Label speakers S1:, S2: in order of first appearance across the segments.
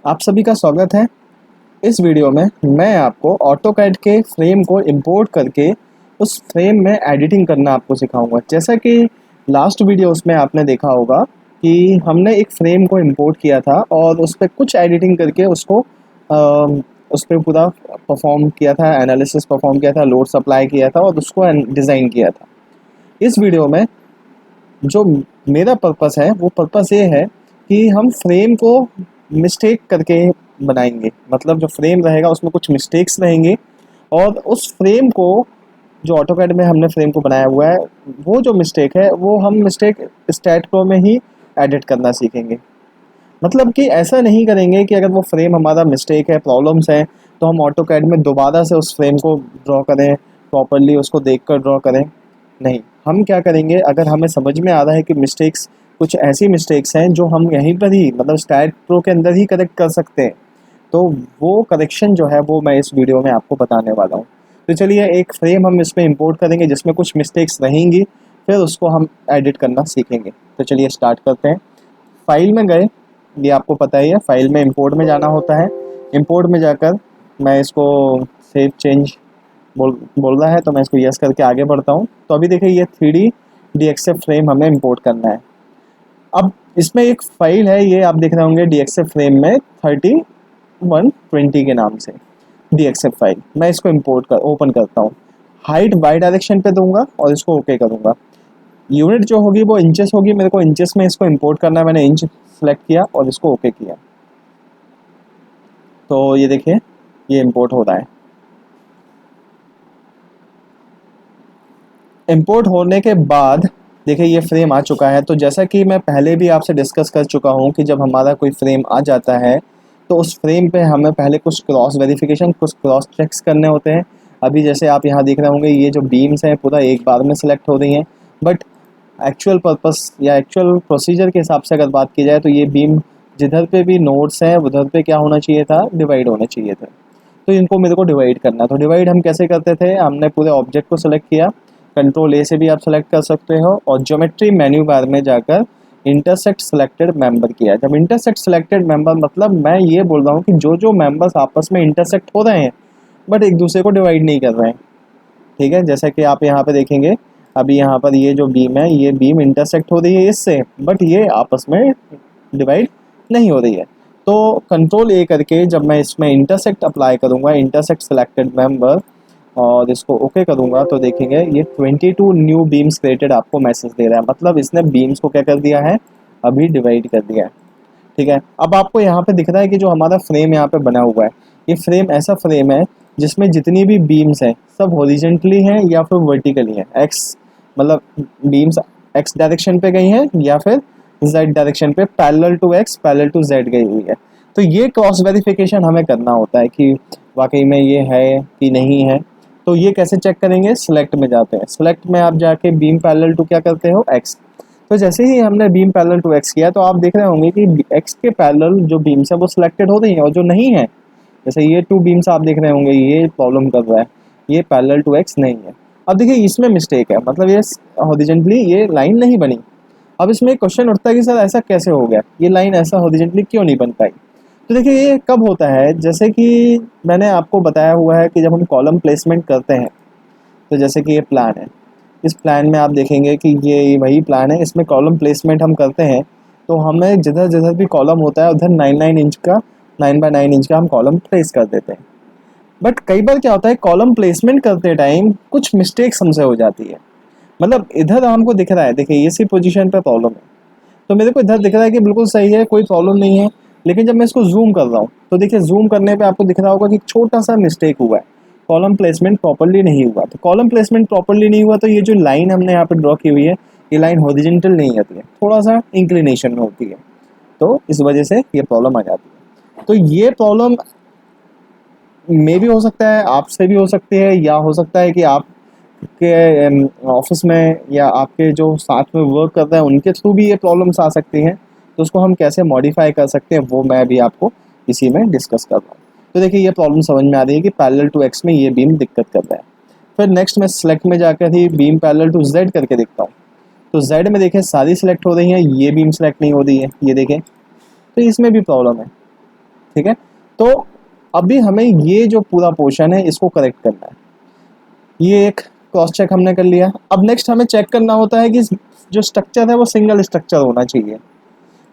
S1: आप सभी का स्वागत है। इस वीडियो में मैं आपको ऑटोकैड के फ्रेम को इंपोर्ट करके उस फ्रेम में एडिटिंग करना आपको सिखाऊंगा। जैसा कि लास्ट वीडियो उसमें आपने देखा होगा कि हमने एक फ्रेम को इंपोर्ट किया था और उस पर कुछ एडिटिंग करके उसको उस पर पूरा परफॉर्म किया था, एनालिसिस परफॉर्म किया था, लोड सप्लाई किया था और उसको डिज़ाइन किया था। इस वीडियो में जो मेरा पर्पस है वो पर्पस ये है कि हम फ्रेम को मिस्टेक करके बनाएंगे। मतलब जो फ्रेम रहेगा उसमें कुछ मिस्टेक्स रहेंगे और उस फ्रेम को जो ऑटोकैड में हमने फ्रेम को बनाया हुआ है वो जो मिस्टेक है वो हम मिस्टेक स्टैट प्रो में ही एडिट करना सीखेंगे। मतलब कि ऐसा नहीं करेंगे कि अगर वो फ्रेम हमारा मिस्टेक है, प्रॉब्लम्स हैं, तो हम ऑटोकैड में दोबारा से उस फ्रेम को ड्रॉ करें, प्रॉपरली उसको देखकर ड्रॉ करें। नहीं, हम क्या करेंगे, अगर हमें समझ में आ रहा है कि मिस्टेक्स कुछ ऐसी मिस्टेक्स हैं जो हम यहीं पर ही मतलब स्टैट प्रो के अंदर ही करेक्ट कर सकते हैं, तो वो करेक्शन जो है वो मैं इस वीडियो में आपको बताने वाला हूँ। तो चलिए एक फ्रेम हम इसमें इंपोर्ट करेंगे जिसमें कुछ मिस्टेक्स रहेंगी, फिर उसको हम एडिट करना सीखेंगे। तो चलिए स्टार्ट करते हैं। फाइल में गए, ये आपको पता ही है, फाइल में इंपोर्ट में जाना होता है। इंपोर्ट में जाकर मैं इसको सेव चेंज बोल रहा है तो मैं इसको यस करके आगे बढ़ता हूँ। तो अभी देखिए ये 3D DXF फ्रेम हमें इंपोर्ट करना है। अब इसमें एक फाइल है, ये आप देख रहे होंगे DXF फ्रेम में 3120 के नाम से DXF फाइल। मैं इसको ओपन करता हूँ। हाइट बाई डायरेक्शन पे दूंगा और इसको ओके करूँगा। यूनिट जो होगी वो इंचेस होगी, मेरे को इंचेस में इसको इंपोर्ट करना है। मैंने इंच सेलेक्ट किया और इसको ओके किया। तो ये देखिए ये इंपोर्ट हो रहा है। इंपोर्ट होने के बाद देखिए ये फ्रेम आ चुका है। तो जैसा कि मैं पहले भी आपसे डिस्कस कर चुका हूँ कि जब हमारा कोई फ्रेम आ जाता है तो उस फ्रेम पे हमें पहले कुछ क्रॉस वेरिफिकेशन, कुछ क्रॉस चेक्स करने होते हैं। अभी जैसे आप यहाँ देख रहे होंगे ये जो बीम्स हैं पूरा एक बार में सिलेक्ट हो रही हैं, बट एक्चुअल पर्पस या एक्चुअल प्रोसीजर के हिसाब से अगर बात की जाए तो ये बीम जिधर पे भी नोड्स हैं उधर पे क्या होना चाहिए था, डिवाइड होने चाहिए थे। तो इनको मेरे को डिवाइड करना है। तो डिवाइड हम कैसे करते थे, हमने पूरे ऑब्जेक्ट को सिलेक्ट किया, कंट्रोल ए से भी आप सेलेक्ट कर सकते हो और ज्योमेट्री मेन्यू बार में जाकर इंटरसेक्ट सेलेक्टेड मेंबर किया। जब इंटरसेक्ट सेलेक्टेड मेंबर मतलब मैं ये बोल रहा हूँ कि जो जो मेंबर्स आपस में इंटरसेक्ट हो रहे हैं बट एक दूसरे को डिवाइड नहीं कर रहे हैं। ठीक है, जैसा कि आप यहाँ पे देखेंगे अभी यहाँ पर ये जो बीम है ये बीम इंटरसेक्ट हो रही है इससे, बट ये आपस में डिवाइड नहीं हो रही है। तो कंट्रोल ए करके जब मैं इसमें इंटरसेक्ट अप्लाई करूँगा, इंटरसेक्ट सेलेक्टेड मेंबर, और इसको ओके करूँगा तो देखेंगे ये 22 न्यू बीम्स क्रिएटेड आपको मैसेज दे रहा है। मतलब इसने बीम्स को क्या कर दिया है, अभी डिवाइड कर दिया है। ठीक है, अब आपको यहाँ पे दिख रहा है कि जो हमारा फ्रेम यहाँ पे बना हुआ है, ये फ्रेम ऐसा फ्रेम है जिसमें जितनी भी बीम्स हैं सब हॉरिजॉन्टली हैं या फिर वर्टिकली हैं। एक्स मतलब बीम्स एक्स डायरेक्शन पे गई हैं या फिर जेड डायरेक्शन पे parallel to X parallel to Z गई हुई है। तो ये क्रॉस वेरिफिकेशन हमें करना होता है कि वाकई में ये है कि नहीं है। तो ये कैसे चेक करेंगे, सिलेक्ट में जाते हैं। सिलेक्ट में आप जाके बीम पैरेलल टू क्या करते हो, एक्स। तो जैसे ही हमने बीम पैरेलल टू एक्स किया तो आप देख रहे होंगे कि एक्स के पैरेलल जो बीम्स है वो सिलेक्टेड हो रही हैं और जो नहीं है, जैसे ये 2 बीम्स आप देख रहे होंगे ये प्रॉब्लम कर रहा है, ये पैरेलल टू एक्स नहीं है। अब देखिए इसमें मिस्टेक है, मतलब ये हॉरिजॉन्टली ये लाइन नहीं बनी। अब इसमें एक क्वेश्चन उठता है कि सर ऐसा कैसे हो गया, ये लाइन ऐसा हॉरिजॉन्टली क्यों नहीं बन पाई। तो देखिए ये कब होता है, जैसे कि मैंने आपको बताया हुआ है कि जब हम कॉलम प्लेसमेंट करते हैं, तो जैसे कि ये प्लान है, इस प्लान में आप देखेंगे कि ये वही प्लान है, इसमें कॉलम प्लेसमेंट हम करते हैं तो हमें जिधर जिधर भी कॉलम होता है उधर 9 बाय 9 इंच का हम कॉलम प्लेस कर देते हैं। बट कई बार क्या होता है, कॉलम प्लेसमेंट करते टाइम कुछ मिस्टेक्स हमसे हो जाती है। मतलब इधर हमको दिख रहा है, देखिए इसी पोजीशन पे प्रॉब्लम है, तो मेरे को इधर दिख रहा है कि बिल्कुल सही है, कोई प्रॉब्लम नहीं है। लेकिन जब मैं इसको जूम कर रहा हूँ तो देखिए जूम करने पे आपको दिख रहा होगा कि छोटा सा मिस्टेक हुआ है, कॉलम प्लेसमेंट प्रॉपर्ली नहीं हुआ। तो कॉलम प्लेसमेंट प्रॉपर्ली नहीं हुआ तो ये जो लाइन हमने यहाँ पे ड्रॉ की हुई है ये लाइन हॉरिजॉन्टल नहीं आती है, थोड़ा सा इंक्लिनेशन में होती है। तो इस वजह से ये प्रॉब्लम आ जाती है। तो ये प्रॉब्लम में भी हो सकता है, आपसे भी हो सकती है, या हो सकता है कि आप के ऑफिस में या आपके जो साथ में वर्क कर रहे हैं उनके थ्रू भी ये प्रॉब्लम्स आ सकती हैं। तो उसको हम कैसे मॉडिफाई कर सकते हैं वो मैं भी आपको इसी में डिस्कस कर रहा हूँ। तो देखिए ये प्रॉब्लम समझ में आ रही है कि पैरेलल टू एक्स में ये बीम दिक्कत कर रहा है। फिर नेक्स्ट मैं सेलेक्ट में जाकर ही बीम पैरेलल टू जेड करके देखता हूँ। तो जेड में देखें सारी सिलेक्ट हो रही हैं, ये बीम सेलेक्ट नहीं हो रही है, ये देखें, तो इसमें भी प्रॉब्लम है। ठीक है। तो अभी हमें ये जो पूरा पोर्शन है इसको करेक्ट करना है। ये एक क्रॉस चेक हमने कर लिया। अब नेक्स्ट हमें चेक करना होता है कि जो स्ट्रक्चर है वो सिंगल स्ट्रक्चर होना चाहिए।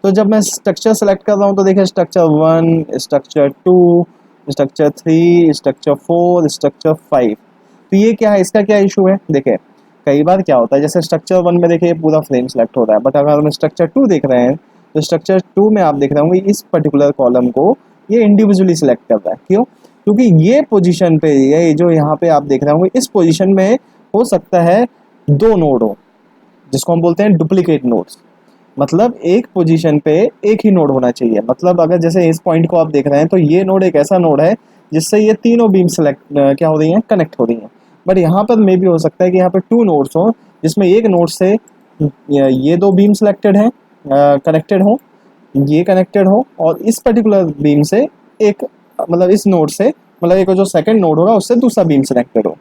S1: तो जब मैं स्ट्रक्चर सेलेक्ट कर रहा हूँ तो देखिए structure 1, structure 2, structure 3, structure 4, structure 5। तो ये क्या है, इसका क्या इशू है? देखिए कई बार क्या होता है, जैसे स्ट्रक्चर 1 में देखिए पूरा फ्रेम सेलेक्ट हो रहा है, बट अगर हम स्ट्रक्चर 2 देख रहे हैं तो स्ट्रक्चर 2 में आप देख रहे होंगे इस पर्टिकुलर कॉलम को ये इंडिविजुअली सिलेक्ट कर रहा है। क्यों? क्योंकि ये पोजीशन पे, ये जो यहाँ पे आप देख रहे होंगे इस पोजीशन में हो सकता है 2 नोड हो, जिसको हम बोलते हैं डुप्लीकेट नोड्स। मतलब एक पोजीशन पे एक ही नोड होना चाहिए। मतलब अगर जैसे इस पॉइंट को आप देख रहे हैं तो ये नोड एक ऐसा नोड है जिससे ये तीनों बीम सेलेक्ट क्या हो रही हैं, कनेक्ट हो रही हैं। बट यहाँ पर मे भी हो सकता है कि यहाँ पे 2 नोड्स हो, जिसमें एक नोड से ये 2 बीम सेलेक्टेड हैं, कनेक्टेड हो, ये कनेक्टेड हो, और इस पर्टिकुलर बीम से एक, मतलब इस नोड से, मतलब एक जो सेकंड नोड होगा उससे दूसरा बीम सेलेक्टेड हो।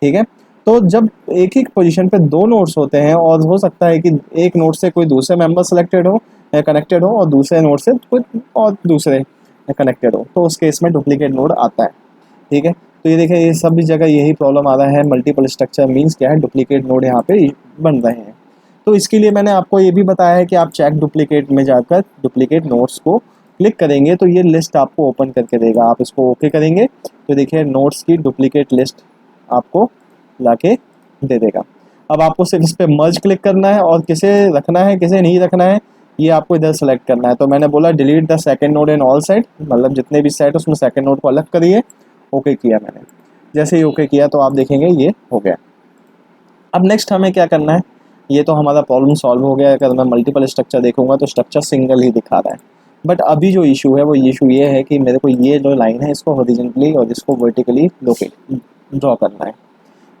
S1: ठीक है। तो जब एक ही पोजीशन पे 2 नोड्स होते हैं और हो सकता है कि एक नोड से कोई दूसरे मेंबर सेलेक्टेड हो, कनेक्टेड हो, और दूसरे नोड से कोई और दूसरे कनेक्टेड हो, तो उस केस में डुप्लीकेट नोड आता है। ठीक है। तो ये देखिए ये सभी जगह यही प्रॉब्लम आ रहा है, मल्टीपल स्ट्रक्चर मीन्स क्या है, डुप्लीकेट नोड यहाँ पे बन रहे हैं। तो इसके लिए मैंने आपको ये भी बताया है कि आप चेक डुप्लीकेट में जाकर डुप्लीकेट नोड्स को क्लिक करेंगे तो ये लिस्ट आपको ओपन करके देगा। आप इसको ओके करेंगे तो देखिए नोड्स की डुप्लीकेट लिस्ट आपको लाके दे देगा। अब आपको सिर्फ इस पर मर्ज क्लिक करना है और किसे रखना है किसे नहीं रखना है ये आपको इधर सेलेक्ट करना है। तो मैंने बोला delete the second node in all set, मतलब जितने भी सेट उसमें सेकंड नोड को अलग करिए। ओके किया मैंने। जैसे ही ओके किया तो आप देखेंगे ये हो गया। अब नेक्स्ट हमें क्या करना है, ये तो हमारा प्रॉब्लम सॉल्व हो गया। अगर मैं मल्टीपल स्ट्रक्चर देखूंगा तो स्ट्रक्चर सिंगल ही दिखा रहा है। बट अभी जो इशू है वो इशू ये है कि मेरे को ये जो लाइन है इसको हॉरिजॉन्टली और इसको वर्टिकली लोकेट ड्रॉ करना है।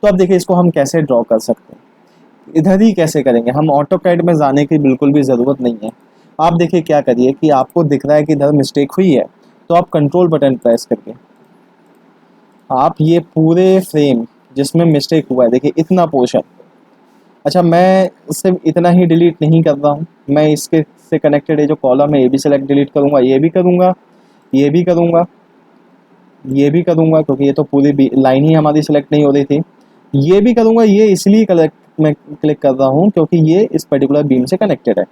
S1: तो अब देखिए इसको हम कैसे ड्रॉ कर सकते हैं, इधर ही कैसे करेंगे। हम ऑटोकैड में जाने की बिल्कुल भी ज़रूरत नहीं है। आप देखिए क्या करिए कि आपको दिख रहा है कि इधर मिस्टेक हुई है तो आप कंट्रोल बटन प्रेस करके आप ये पूरे फ्रेम जिसमें मिस्टेक हुआ है, देखिए इतना पोर्शन, अच्छा मैं सिर्फ इतना ही डिलीट नहीं कर रहा हूँ, मैं इसके से कनेक्टेड है जो कॉलम है ये भी सेलेक्ट डिलीट करूँगा, ये भी करूँगा, ये भी करूँगा, ये भी करूँगा, क्योंकि ये तो पूरी लाइन ही हमारी सेलेक्ट नहीं हो रही थी। ये भी करूँगा, ये इसलिए मैं क्लिक कर रहा हूँ क्योंकि ये इस पर्टिकुलर बीम से कनेक्टेड है।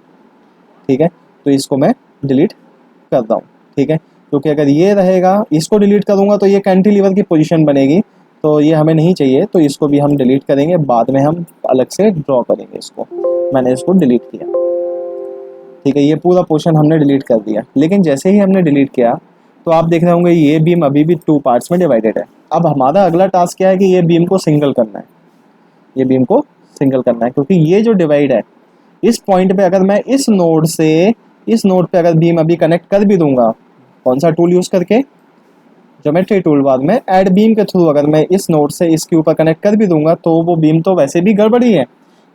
S1: ठीक है। तो इसको मैं डिलीट कर रहा हूँ। ठीक है। क्योंकि अगर ये रहेगा, इसको डिलीट करूँगा तो ये कैंटिलीवर की पोजीशन बनेगी, तो ये हमें नहीं चाहिए। तो इसको भी हम डिलीट करेंगे, बाद में हम अलग से ड्रॉ करेंगे इसको। मैंने इसको डिलीट किया। ठीक है। ये पूरा पोर्शन हमने डिलीट कर दिया। लेकिन जैसे ही हमने डिलीट किया तो आप देख रहे होंगे ये बीम अभी भी 2 पार्ट्स में डिवाइडेड है। अब हमारा अगला टास्क क्या है कि ये बीम को सिंगल करना है, ये बीम को सिंगल करना है, क्योंकि ये जो डिवाइड है इस पॉइंट पे अगर मैं इस नोड से इस नोड पे अगर बीम अभी कनेक्ट कर भी दूंगा, कौन सा टूल यूज़ करके, ज्योमेट्री टूल बाद में ऐड बीम के थ्रू अगर मैं इस नोड से इसके ऊपर कनेक्ट कर भी दूंगा तो वो बीम तो वैसे भी गड़बड़ी है।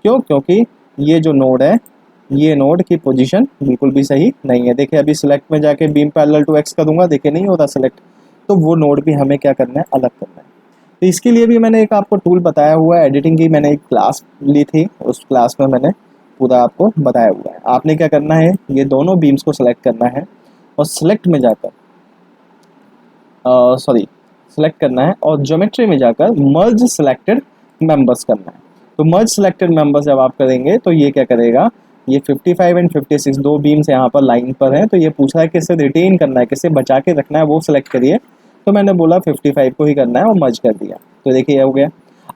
S1: क्यों? क्योंकि ये जो नोड है ये नोड की पोजीशन बिल्कुल भी सही नहीं है। देखिए अभी सिलेक्ट में जाके बीम पैरेलल टू एक्स करूँगा, देखिए नहीं होता सिलेक्ट, तो वो नोड भी हमें क्या करना है, अलग करना है। तो इसके लिए भी मैंने एक आपको टूल बताया हुआ है, एडिटिंग की मैंने एक क्लास ली थी, उस क्लास में मैंने पूरा आपको बताया हुआ है। आपने क्या करना है, ये दोनों बीम्स को सिलेक्ट करना है और सिलेक्ट में जाकर सिलेक्ट करना है और ज्योमेट्री में जाकर मर्ज सिलेक्टेड मेंबर्स करना है। तो मर्ज सिलेक्टेड मेंबर्स जब आप करेंगे तो ये क्या करेगा, ये 55 एंड 56 दो बीम्स यहाँ पर लाइन पर हैं, तो ये पूछ रहा है किसे रिटेन करना है, किसे बचा के रखना है, वो सिलेक्ट करिए। तो मैंने बोला 55 को ही करना है और मर्ज कर दिया। तो देखिए ये हो गया।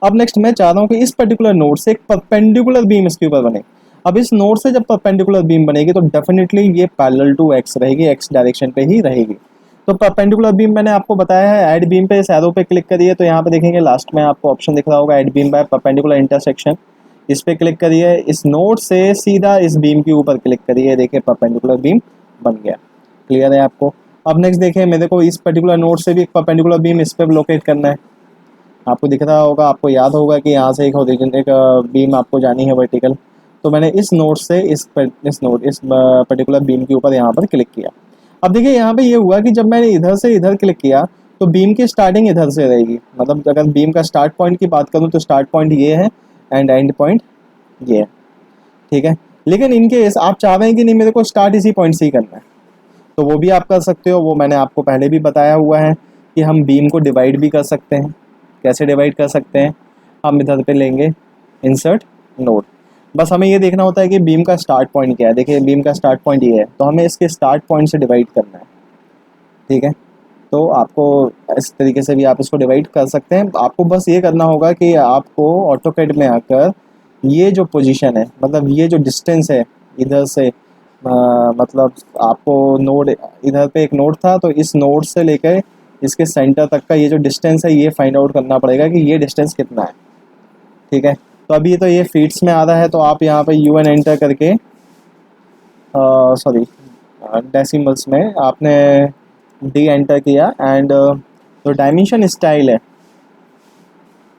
S1: अब नेक्स्ट मैं चाह रहा हूँ कि इस पर्टिकुलर नोड से एक परपेंडिकुलर बीम इसके ऊपर बने। अब इस नोड से जब परपेंडिकुलर बीम बनेगी तो डेफिनेटली ये पैरेलल टू एक्स रहेगी, एक्स डायरेक्शन पे ही रहेगी। तो परपेंडिकुलर बीम मैंने आपको बताया है, ऐड बीम पे इस एरो पे क्लिक करिए तो यहाँ पे देखेंगे लास्ट में आपको ऑप्शन दिख रहा होगा add beam by perpendicular intersection. इस पे क्लिक करिए, इस नोड से सीधा इस बीम के ऊपर क्लिक करिए, देखिए परपेंडिकुलर बीम बन गया। क्लियर है आपको? अब नेक्स्ट देखिए मेरे को इस पर्टिकुलर नोड से भी एक परपेंडिकुलर बीम इस पे लोकेट करना है। आपको दिख रहा होगा, आपको याद होगा कि यहाँ से एक बीम आपको जानी है वर्टिकल। तो मैंने इस नोड से इस पर्टिकुलर बीम के ऊपर यहाँ पर क्लिक किया। अब देखिए यहाँ पे ये हुआ कि जब मैंने इधर से इधर क्लिक किया तो बीम की स्टार्टिंग इधर से रहेगी। मतलब अगर बीम का स्टार्ट पॉइंट की बात करूँ तो स्टार्ट पॉइंट ये है एंड एंड पॉइंट ये है। ठीक है। लेकिन इनकेस आप चाह रहे हैं कि नहीं मेरे को स्टार्ट इसी पॉइंट से ही करना है, तो वो भी आप कर सकते हो। वो मैंने आपको पहले भी बताया हुआ है कि हम बीम को डिवाइड भी कर सकते हैं। कैसे डिवाइड कर सकते हैं, हम इधर पे लेंगे इंसर्ट नोड। बस हमें ये देखना होता है कि बीम का स्टार्ट पॉइंट क्या है। देखिए बीम का स्टार्ट पॉइंट ये है, तो हमें इसके स्टार्ट पॉइंट से डिवाइड करना है। ठीक है, तो आपको इस तरीके से भी आप इसको डिवाइड कर सकते हैं। आपको बस ये करना होगा कि आपको ऑटोकैड में आकर ये जो पोजीशन है, मतलब ये जो डिस्टेंस है इधर से, मतलब आपको नोड, इधर पे एक नोड था, तो इस नोड से लेकर इसके सेंटर तक का ये जो डिस्टेंस है ये फाइंड आउट करना पड़ेगा कि ये डिस्टेंस कितना है। ठीक है, तो अभी तो ये फीट्स में आ रहा है, तो आप यहाँ पे UN एंटर करके, सॉरी डेसिमल्स में आपने D एंटर किया, एंड जो डायमेंशन स्टाइल है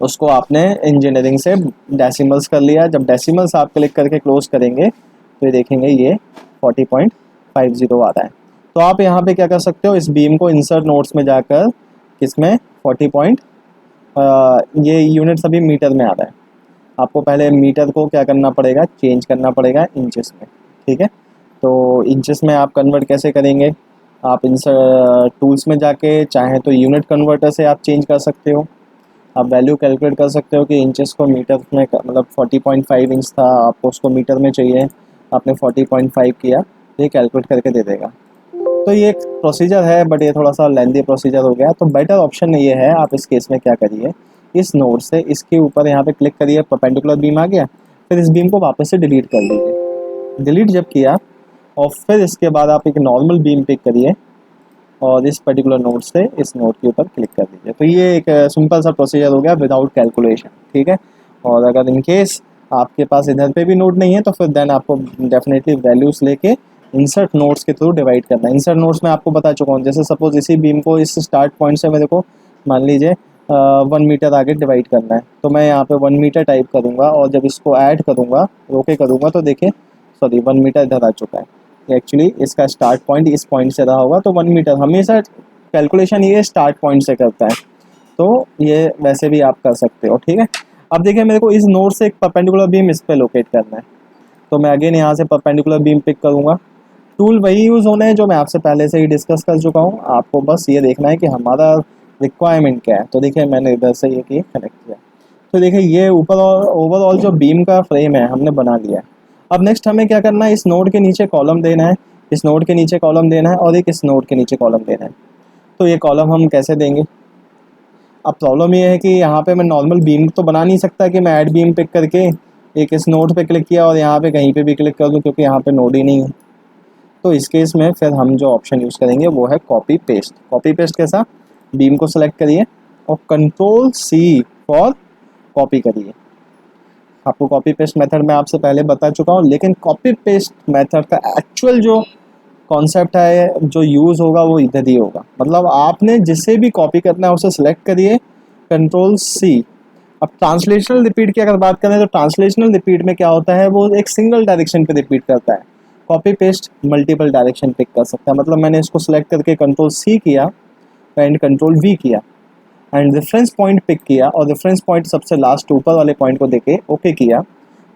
S1: उसको आपने इंजीनियरिंग से डेसिमल्स कर लिया। जब डेसिमल्स आप क्लिक करके क्लोज करेंगे तो ये देखेंगे ये 40.50 आ रहा है। तो आप यहाँ पे क्या कर सकते हो, इस बीम को इंसर्ट नोट्स में जाकर किसमें 40 पॉइंट, ये यूनिट सभी मीटर में आ रहा है। आपको पहले मीटर को क्या करना पड़ेगा, चेंज करना पड़ेगा इंचेस में। ठीक है, तो इंचेस में आप कन्वर्ट कैसे करेंगे, आप इंसर्ट टूल्स में जाके चाहें तो यूनिट कन्वर्टर से आप चेंज कर सकते हो। आप वैल्यू कैलकुलेट कर सकते हो कि इंचेस को मीटर में, मतलब 40.5 इंच था, आपको उसको मीटर में चाहिए, आपने 40.5 किया, तो ये कैलकुलेट करके दे देगा। तो ये एक प्रोसीजर है, बट ये थोड़ा सा लेंदी प्रोसीजर हो गया। तो बेटर ऑप्शन ये है, आप इस केस में क्या करिए, इस नोड से इसके ऊपर यहाँ पे क्लिक करिए, परपेंडिकुलर बीम आ गया, फिर इस बीम को वापस से डिलीट कर दीजिए। डिलीट जब किया और फिर इसके बाद आप एक नॉर्मल बीम पिक करिए और इस पर्टिकुलर नोड से इस नोड के ऊपर क्लिक कर दीजिए। तो ये एक सिंपल सा प्रोसीजर हो गया विदाउट कैलकुलेशन। ठीक है, और अगर इन केस आपके पास इधर पे भी नोड नहीं है तो फिर देन आपको डेफिनेटली वैल्यूज लेके इंसर्ट नोड्स के थ्रू डिवाइड करना है। इंसर्ट नोड्स में आपको बता चुका हूँ, जैसे सपोज इसी बीम को इस स्टार्ट पॉइंट से मेरे को मान लीजिए 1 मीटर आगे डिवाइड करना है, तो मैं यहाँ पे 1 मीटर टाइप करूँगा और जब इसको ऐड करूँगा, ओके करूँगा, तो देखिए सॉरी 1 मीटर इधर आ चुका है। एक्चुअली इसका स्टार्ट पॉइंट इस पॉइंट से रहा होगा, तो 1 मीटर हमेशा कैलकुलेशन ये स्टार्ट पॉइंट से करता है। तो ये वैसे भी आप कर सकते हो। ठीक है, अब देखिए मेरे को इस नोड से एक परपेंडिकुलर बीम इस पे लोकेट करना है, तो मैं अगेन यहाँ से परपेंडिकुलर बीम पिक करूँगा। टूल वही यूज़ होने हैं जो मैं आपसे पहले से ही डिस्कस कर चुका हूँ। आपको बस ये देखना है कि हमारा रिक्वायरमेंट क्या है। तो देखिए मैंने इधर से ये किया, कनेक्ट किया, तो देखिए ये ऊपर और ओवरऑल जो बीम का फ्रेम है हमने बना लिया है। अब नेक्स्ट हमें क्या करना है, इस नोड के नीचे कॉलम देना है, इस नोड के नीचे कॉलम देना है, और एक इस नोड के नीचे कॉलम देना है। तो ये कॉलम हम कैसे देंगे, अब प्रॉब्लम ये है कि यहाँ पे मैं नॉर्मल बीम तो बना नहीं सकता कि मैं ऐड बीम पिक करके एक इस नोड पे क्लिक किया और यहाँ पे कहीं पे भी क्लिक कर दूँ, क्योंकि यहाँ पे नोड ही नहीं है। तो इस केस में फिर हम जो ऑप्शन यूज़ करेंगे वो है कॉपी पेस्ट। कॉपी पेस्ट कैसा, बीम को सेलेक्ट करिए और Ctrl+C फॉर कॉपी करिए। आपको कॉपी पेस्ट मेथड मैं आपसे पहले बता चुका हूँ, लेकिन कॉपी पेस्ट मेथड का एक्चुअल जो कॉन्सेप्ट है, जो यूज़ होगा वो इधर ही होगा। मतलब आपने जिसे भी कॉपी करना है उसे सेलेक्ट करिए, Ctrl+C। अब ट्रांसलेशनल रिपीट की अगर बात करें तो ट्रांसलेशनल रिपीट में क्या होता है, वो एक सिंगल डायरेक्शन पे रिपीट करता है। Copy paste multiple direction pick कर सकता है। मतलब मैंने इसको सेलेक्ट करके Ctrl+C किया एंड Ctrl+V किया एंड रेफरेंस पॉइंट पिक किया, और रेफरेंस पॉइंट सबसे लास्ट ऊपर वाले पॉइंट को देके ओके किया,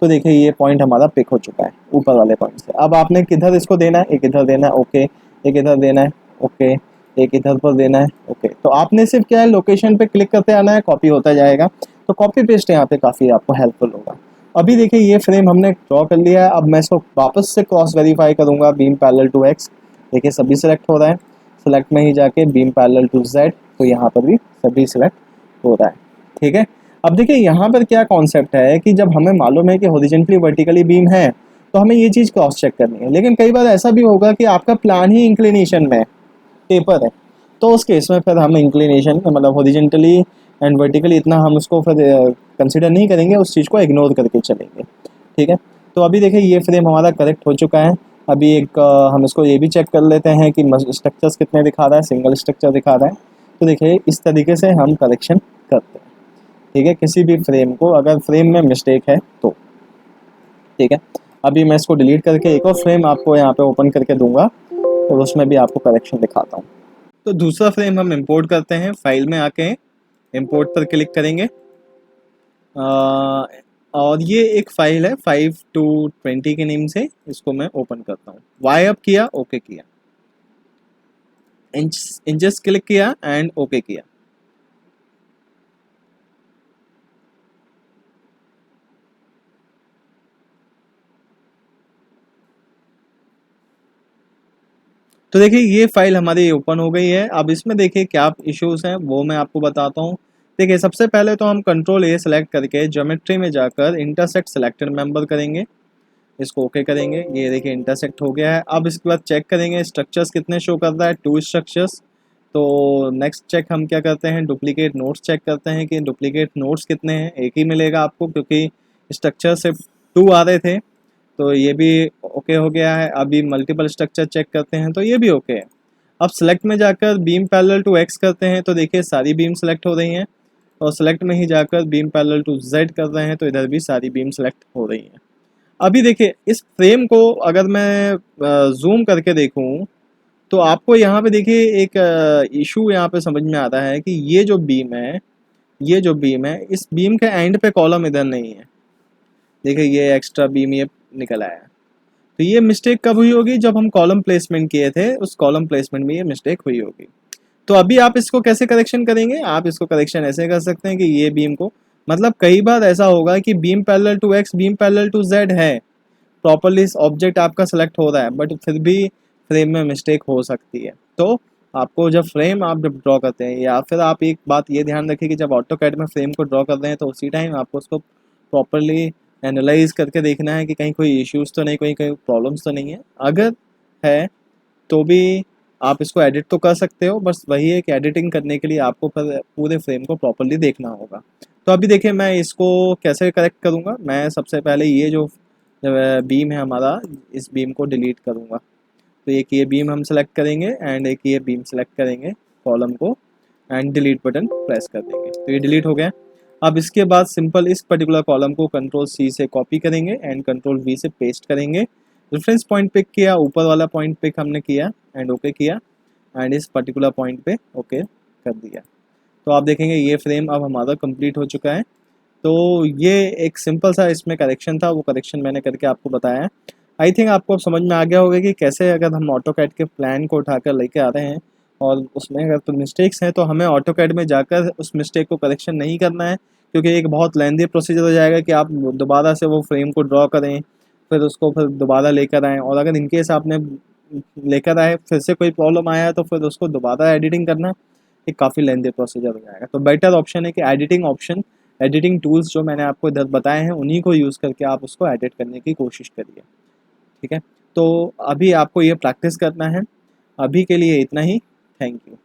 S1: तो देखिए ये पॉइंट हमारा पिक हो चुका है ऊपर वाले पॉइंट से। अब आपने किधर इसको देना है, एक इधर देना है, ओके, एक इधर देना है, ओके, एक इधर पर देना है, ओके। तो आपने सिर्फ क्या है, लोकेशन पे क्लिक करते आना है, कॉपी होता जाएगा। तो कॉपी पेस्ट यहाँ पे काफ़ी आपको हेल्पफुल होगा। अभी देखिए ये फ्रेम हमने ड्रॉ कर लिया है। अब मैं इसको वापस से क्रॉस वेरीफाई करूँगा, बीम पैरेलल टू एक्स, देखिए सभी सिलेक्ट हो रहा है। सेलेक्ट में ही जाके बीम पैरेलल टू जेड, तो यहाँ पर भी सभी सिलेक्ट हो रहा है। ठीक है, अब देखिए यहाँ पर क्या कॉन्सेप्ट है कि जब हमें मालूम है कि हॉरिजॉन्टली वर्टिकली बीम है तो हमें ये चीज़ क्रॉस चेक करनी है। लेकिन कई बार ऐसा भी होगा कि आपका प्लान ही इंक्लिनेशन में टेपर है, तो उस केस में फिर हम इंक्लिनेशन मतलब हॉरिजॉन्टली एंड वर्टिकली इतना हम उसको फिर कंसिडर नहीं करेंगे, उस चीज़ को इग्नोर करके चलेंगे। ठीक है, तो अभी देखिए ये फ्रेम हमारा करेक्ट हो चुका है। अभी एक हम इसको ये भी चेक कर लेते हैं कि स्ट्रक्चर्स कितने दिखा रहा है, सिंगल स्ट्रक्चर दिखा रहा है। तो देखिए इस तरीके से हम करेक्शन करते हैं। ठीक है, किसी भी फ्रेम को अगर फ्रेम में मिस्टेक है तो। ठीक है, अभी मैं इसको डिलीट करके एक और फ्रेम आपको यहाँ पे ओपन करके दूंगा और उसमें भी आपको करेक्शन दिखाता हूँ। तो दूसरा फ्रेम हम इंपोर्ट करते हैं, फाइल में आके इंपोर्ट पर क्लिक करेंगे, और ये एक फाइल है 5 to 20 के नेम से, इसको मैं ओपन करता हूँ। वाई अप किया, ओके किया। इंचेस क्लिक किया एंड ओके किया। तो देखिए ये फाइल हमारी ओपन हो गई है। अब इसमें देखिए क्या इश्यूज हैं वो मैं आपको बताता हूँ। देखिए सबसे पहले तो हम कंट्रोल ए सेलेक्ट करके ज्योमेट्री में जाकर इंटरसेक्ट सेलेक्टेड मेंबर करेंगे, इसको ओके करेंगे। ये देखिए इंटरसेक्ट हो गया है। अब इसके बाद चेक करेंगे स्ट्रक्चर्स कितने शो कर रहा है, 2 स्ट्रक्चर्स। तो नेक्स्ट चेक हम क्या करते हैं, डुप्लीकेट नोट्स चेक करते हैं कि डुप्लीकेट नोट्स कितने हैं। एक ही मिलेगा आपको क्योंकि स्ट्रक्चर सिर्फ 2 आ रहे थे, तो ये भी ओके हो गया है। अभी मल्टीपल स्ट्रक्चर चेक करते हैं तो ये भी ओके है। अब सेलेक्ट में जाकर बीम पैरेलल टू एक्स करते हैं तो देखिए सारी बीम सेलेक्ट हो रही हैं, और सेलेक्ट में ही जाकर बीम पैरेलल टू जेड कर रहे हैं तो इधर भी सारी बीम सेलेक्ट हो रही हैं। अभी देखिए इस फ्रेम को अगर मैं जूम करके देखूं तो आपको यहाँ पे देखिए एक इशू यहाँ पे समझ में आता है कि ये जो बीम है, ये जो बीम है, इस बीम के एंड पे कॉलम इधर नहीं है। देखिए ये एक्स्ट्रा बीम ये निकल आया। तो ये मिस्टेक कब हुई होगी, जब हम कॉलम प्लेसमेंट किए थे उस कॉलम प्लेसमेंट में ये मिस्टेक हुई होगी। तो अभी आप इसको कैसे करेक्शन करेंगे, आप इसको करेक्शन ऐसे कर सकते हैं कि ये बीम को, मतलब कई बार ऐसा होगा कि beam parallel to X beam parallel to Z है, प्रॉपरली ऑब्जेक्ट आपका सेलेक्ट हो रहा है, बट फिर भी फ्रेम में मिस्टेक हो सकती है। तो आपको जब फ्रेम आप जब ड्रॉ करते हैं, या फिर आप एक बात ये ध्यान रखिए कि जब ऑटोकैड में फ्रेम को ड्रॉ कर रहे हैं तो उसी टाइम आपको उसको प्रॉपरली एनालाइज करके देखना है कि कहीं कोई इश्यूज तो नहीं, कोई कोई प्रॉब्लम्स तो नहीं है। अगर है तो भी आप इसको एडिट तो कर सकते हो, बस वही है कि एडिटिंग करने के लिए आपको पूरे फ्रेम को प्रॉपरली देखना होगा। तो अभी देखिए मैं इसको कैसे करेक्ट करूँगा। मैं सबसे पहले ये जो बीम है हमारा, इस बीम को डिलीट करूँगा। तो एक ये बीम हम सेलेक्ट करेंगे एंड एक ये बीम सेलेक्ट करेंगे कॉलम को, एंड डिलीट बटन प्रेस कर देंगे तो ये डिलीट हो गया। अब इसके बाद सिंपल इस पर्टिकुलर कॉलम को कंट्रोल सी से कॉपी करेंगे एंड कंट्रोल वी से पेस्ट करेंगे। रेफरेंस पॉइंट पिक किया, ऊपर वाला पॉइंट पिक हमने किया एंड ओके किया, एंड इस पर्टिकुलर पॉइंट पे ओके कर दिया। तो आप देखेंगे ये फ्रेम अब हमारा कंप्लीट हो चुका है। तो ये एक सिंपल सा इसमें करेक्शन था, वो करेक्शन मैंने करके आपको बताया है। आई थिंक आपको अब समझ में आ गया होगा कि कैसे अगर हम ऑटोकैड के प्लान को उठाकर लेके आ रहे हैं और उसमें अगर तो मिस्टेक्स हैं तो हमें ऑटोकैड में जाकर उस मिस्टेक को करेक्शन नहीं करना है, क्योंकि एक बहुत लेंदी प्रोसीजर हो जाएगा कि आप दोबारा से वो फ्रेम को ड्रॉ करें, फिर उसको फिर दोबारा लेकर आएँ, और अगर इनकेस आपने लेकर आए फिर से कोई प्रॉब्लम आया तो फिर उसको दोबारा एडिटिंग करना एक काफ़ी लेंदी प्रोसीजर हो जाएगा। तो बेटर ऑप्शन है कि एडिटिंग ऑप्शन, एडिटिंग टूल्स जो मैंने आपको इधर बताए हैं उन्हीं को यूज़ करके आप उसको एडिट करने की कोशिश करिए। ठीक है, तो अभी आपको ये प्रैक्टिस करना है। अभी के लिए इतना ही। Thank you.